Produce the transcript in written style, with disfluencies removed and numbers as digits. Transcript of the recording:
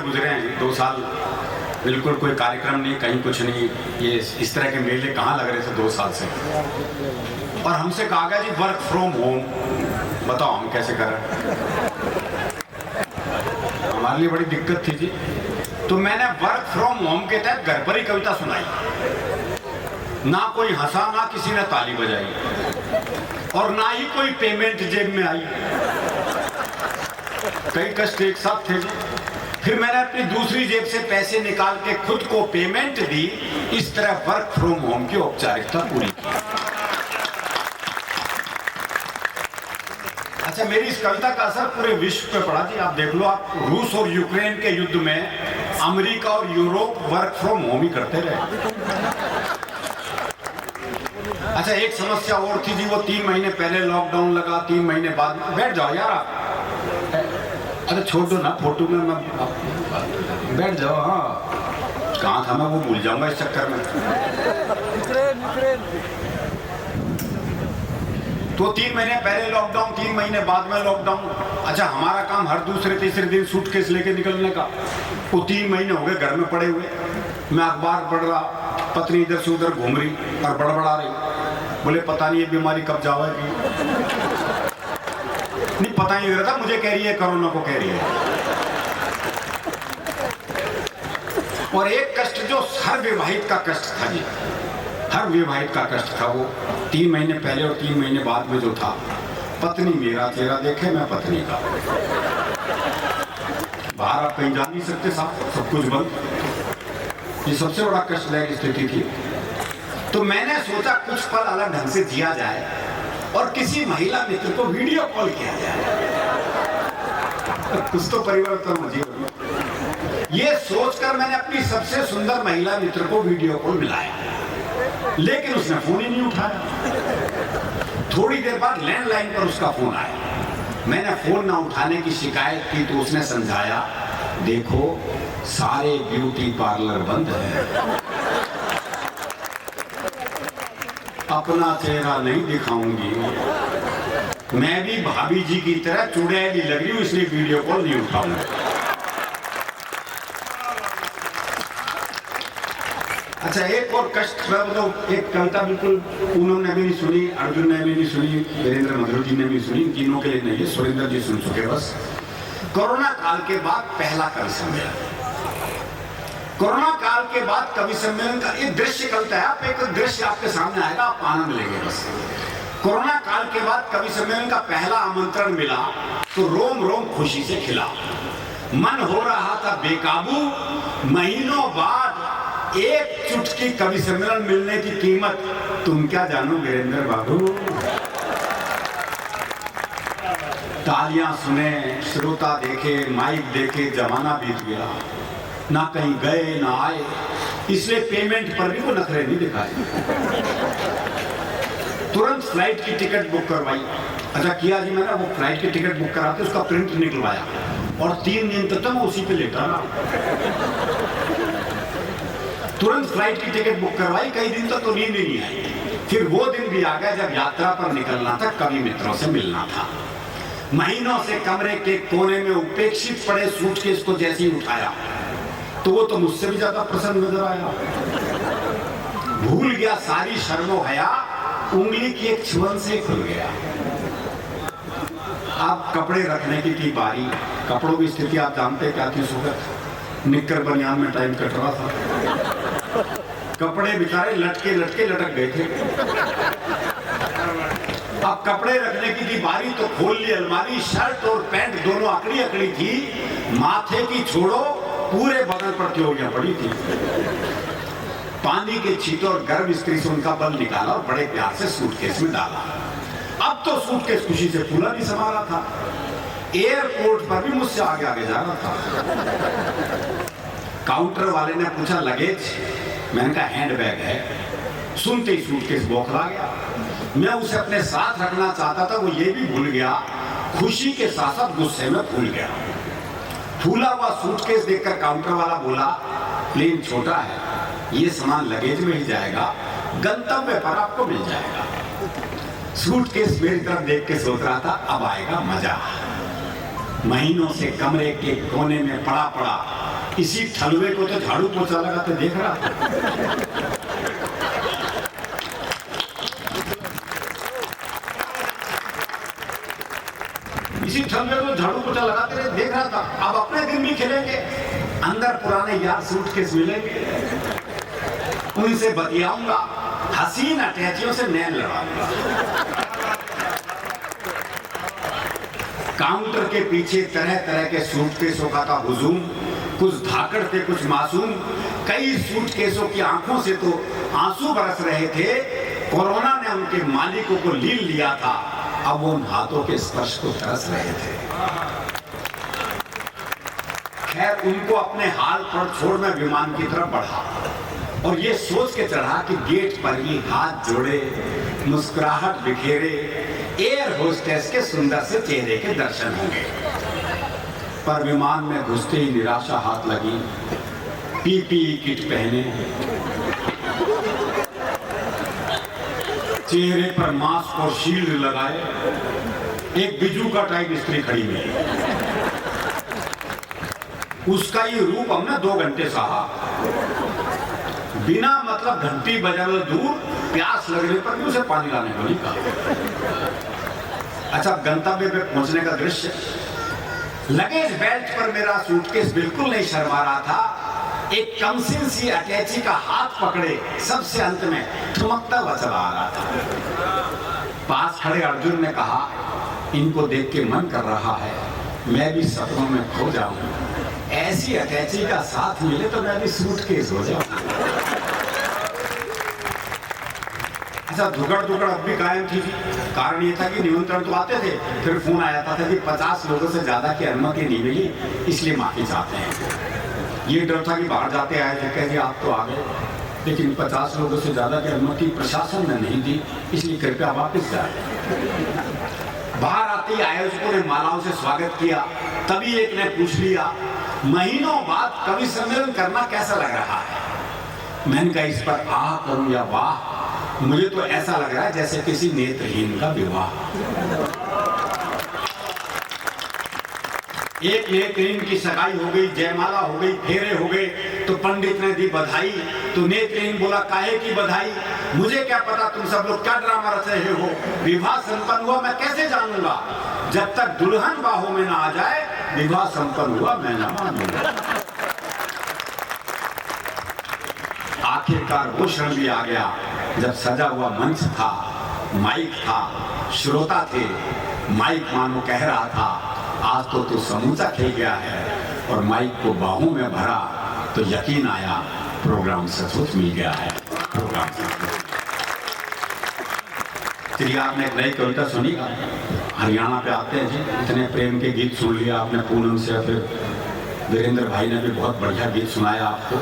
गुजरे हैं 2 साल, बिल्कुल कोई कार्यक्रम नहीं, कहीं कुछ नहीं। ये इस तरह के मेले कहाँ लग रहे थे 2 साल से। और हमसे कहा गया जी वर्क फ्रॉम होम, बताओ हम कैसे करें। हमारे लिए बड़ी दिक्कत थी जी। तो मैंने वर्क फ्रॉम होम के तहत घर पर ही कविता सुनाई। ना कोई हंसा, ना किसी ने ताली बजाई, और ना ही कोई पेमेंट जेब में आई। कई कष्ट एक साथ थे जी। फिर मैंने अपनी दूसरी जेब से पैसे निकाल के खुद को पेमेंट दी। इस तरह वर्क फ्रॉम होम की औपचारिकता पूरी की। अच्छा, मेरी इस कविता का असर पूरे विश्व पे पड़ा जी। आप देख लो, आप रूस और यूक्रेन के युद्ध में अमेरिका और यूरोप वर्क फ्रॉम होम ही करते रहे। अच्छा, एक समस्या और थी जी, वो 3 महीने पहले लॉकडाउन लगा, 3 महीने बाद। बैठ जाओ यार आप, अरे छोड़ दो ना, फोटो में मैं बैठ जाओ। हाँ, कहाँ था मैं, वो भूल जाऊंगा इस चक्कर में। तो 3 महीने पहले लॉकडाउन, 3 महीने बाद में लॉकडाउन। अच्छा, हमारा काम हर दूसरे तीसरे दिन सूटकेस लेके निकलने का। वो 3 महीने हो गए घर में पड़े हुए। मैं अखबार पढ़ रहा, पत्नी इधर से उधर घूम रही और बड़बड़ा रही। बोले पता नहीं ये बीमारी कब जाएगी। नहीं, पता नहीं रहता, मुझे कह रही है, कोरोना को कह रही है। और एक कष्ट जो हर विवाहित का कष्ट था जी, हर विवाहित का कष्ट था, वो 3 महीने पहले और 3 महीने बाद में जो था। पत्नी मेरा चेहरा देखे, मैं पत्नी का। बाहर आप कहीं जा नहीं सकते साहब, सब कुछ बंद। ये सबसे बड़ा कष्टदायक स्थिति थी। तो मैंने सोचा कुछ पल अलग ढंग से जिया जाए और किसी महिला मित्र को वीडियो कॉल किया जाए, कुछ तो परिवर्तन हो जीवन। ये सोचकर मैंने अपनी सबसे सुंदर महिला मित्र को वीडियो कॉल मिलाया, लेकिन उसने फोन ही नहीं उठाया। थोड़ी देर बाद लैंडलाइन पर उसका फोन आया। मैंने फोन ना उठाने की शिकायत की तो उसने समझाया, देखो सारे ब्यूटी पार्लर बंद है, अपना चेहरा नहीं दिखाऊंगी। मैं भी भाभी जी की तरह चुड़ैली लग रही हूं, इसलिए वीडियो कॉल नहीं उठाऊंगा। अच्छा, एक और कष्ट, मतलब एक कविता बिल्कुल पूनम ने भी नहीं सुनी, अर्जुन ने भी नहीं सुनी, वीरेंद्र मधुर जी ने भी सुनी, तीनों के लिए नहीं है, सुरेंद्र जी सुन चुके बस। कोरोना काल के बाद पहला कवि सम्मेलन। कोरोना काल के बाद कवि सम्मेलन का एक दृश्य कविता है, आप एक दृश्य आपके सामने आएगा, आप आनंद लेंगे बस। कोरोना काल के बाद कवि सम्मेलन का पहला आमंत्रण मिला तो रोम रोम खुशी से खिला। मन हो रहा था बेकाबू, महीनों बाद एक चुटकी कवि सम्मेलन मिलने की कीमत तुम क्या जानो वीरेंद्र बाबू। तालियां सुने, श्रोता देखे, माइक देखे, जमाना बीत गया। ना कहीं गए ना आए, इसलिए पेमेंट पर भी वो नखरे नहीं दिखाए। तुरंत फ्लाइट की टिकट बुक करवाई। अच्छा किया जी मैंने, वो फ्लाइट की टिकट बुक कराते उसका प्रिंट निकलवाया और 3 दिन तक मैं उसी पे लेटा रहा। तुरंत फ्लाइट की टिकट बुक करवाई, कई दिन तक तो नींद ही नहीं आई। फिर वो दिन भी आ गया जब यात्रा पर निकलना था, कवि मित्रों से मिलना था। महीनों से कमरे के कोने में उपेक्षित पड़े सूटकेस को जैसे ही उठाया तो वो तो मुझसे भी ज्यादा प्रसन्न नजर आया। भूल गया सारी शर्मो हया, उंगली की एक छुअन से खुल गया। आप कपड़े रखने की थी बारी, कपड़ों की स्थिति आप जानते क्या थी, सुगत निक्कर बनियान में टाइम कट रहा था। कपड़े बेचारे लटके लटके लटक गए थे। अब कपड़े रखने की थी बारी तो खोल ली अलमारी, शर्ट और पैंट दोनों अकड़ी अकड़ी थी, माथे की छोड़ो पूरे बदन पर त्योरियां पड़ी थी। पानी के छींटे और गर्म स्त्री से उनका बल निकाला और बड़े प्यार से सूटकेस में डाला। अब तो सूटकेस खुशी से फूला नहीं समा रहा था। एयरपोर्ट पर भी मुझसे आगे आगे जा रहा था। काउंटर वाले ने पूछा लगेज, मैंने कहा हैंडबैग है। सुनते ही सूटकेस बौखला गया। मैं उसे अपने साथ रखना चाहता था, वो ये भी भूल गया। खुशी के साथ साथ गुस्से में फूल गया। फूला हुआ सूटकेस देखकर काउंटर वाला बोला, प्लेन छोटा है, ये सामान लगेज में ही जाएगा, गंतव्य पर आपको मिल जाएगा। सूटकेस मेरी तरफ देख के सोच रहा था अब आएगा मजा। महीनों से कमरे के कोने में पड़ा पड़ा इसी ठलुए को तो झाड़ू पोछा लगाते देख रहा था। इसी ठलुए को झाड़ू पोछा लगाते रहे देख रहा था। अब अपने दिन भी खेलेंगे, अंदर पुराने यार सूटकेस मिलेंगे, उनसे बतियाऊंगा, हसीन अटैचियों से नैन लड़ाऊंगा। काउंटर के पीछे तरह तरह के सूटकेसों का था हुजूम, कुछ धाकड़ थे, कुछ मासूम। कई सूटकेसों की आंखों से तो आंसू बरस रहे थे। कोरोना ने उनके मालिकों को लील लिया था, अब वो उन हाथों के स्पर्श को तरस रहे थे। खैर, उनको अपने हाल पर छोड़ मैं विमान की तरफ बढ़ा और ये सोच के चढ़ा कि गेट पर ही हाथ जोड़े, मुस्कुराहट बिखेरे एयर होस्टेस के सुंदर से चेहरे के दर्शन होंगे। पर विमान में घुसते ही निराशा हाथ लगी। पीपीई किट पहने, चेहरे पर मास्क और शील्ड लगाए, एक बिजू का टाइप स्त्री खड़ी मिली। उसका ये रूप हमने 2 घंटे सहा। बिना मतलब घंटी बजाने दूर, प्यास लगने पर भी उसे पानी लाने को नहीं कहा। अच्छा, गंतव्य पे पहुंचने का दृश्य, लगेज बेल्ट पर मेरा सूटकेस बिल्कुल नहीं शर्मा रहा था। एक कमसिन सी अटैची का हाथ पकड़े सबसे अंत में ठुमकता हुआ चला आ रहा था। पास खड़े अर्जुन ने कहा, इनको देख के मन कर रहा है मैं भी सपनों में खो जाऊं, ऐसी अटैची का साथ मिले तो मैं भी सूटकेस हो जाऊं। अच्छा, धुगड़ धुगड़ अब भी कायम थी। कारण ये था कि निमंत्रण तो आते थे, फिर फोन आया था कि 50 लोगों से ज्यादा की अनुमति नहीं मिली, इसलिए माफी चाहते हैं। ये डर था कि बाहर जाते आए थे, कहे आप तो आ गए, लेकिन 50 लोगों से ज्यादा की अनुमति प्रशासन ने नहीं दी, इसलिए कृपया वापस जाए। बाहर आते ही आयोजकों ने मालाओं से स्वागत किया। तभी एक ने पूछ लिया, महीनों बाद कवि सम्मेलन करना कैसा लग रहा है? मैंने कहा, इस पर आह करूं या वाह, मुझे तो ऐसा लग रहा है जैसे किसी नेत्रहीन का विवाह। एक नेत्रहीन की सगाई हो गई, जयमाला हो गई, फेरे हो गए, तो पंडित ने दी बधाई, तो नेत्रहीन बोला, काहे की बधाई? मुझे क्या पता तुम सब लोग क्या ड्रामा रच रहे हो? विवाह संपन्न हुआ मैं कैसे जानूंगा? जब तक दुल्हन बाहों में ना आ जाए, विवाह संपन्न हुआ मैं ना मानूंगा। आखिरकार वो क्षण भी आ गया जब सजा हुआ मंच था, माइक था, श्रोता थे। माइक मानो कह रहा था, आज तो तू समूचा खेल गया है, और माइक को बाहों में भरा तो यकीन आया प्रोग्राम सचमुच मिल गया है। प्रोग्राम फिर आपने एक नई कविता सुनी, हरियाणा पे आते हैं जी, इतने प्रेम के गीत सुन लिया आपने पूनम से, फिर वीरेंद्र भाई ने भी बहुत बढ़िया गीत सुनाया आपको।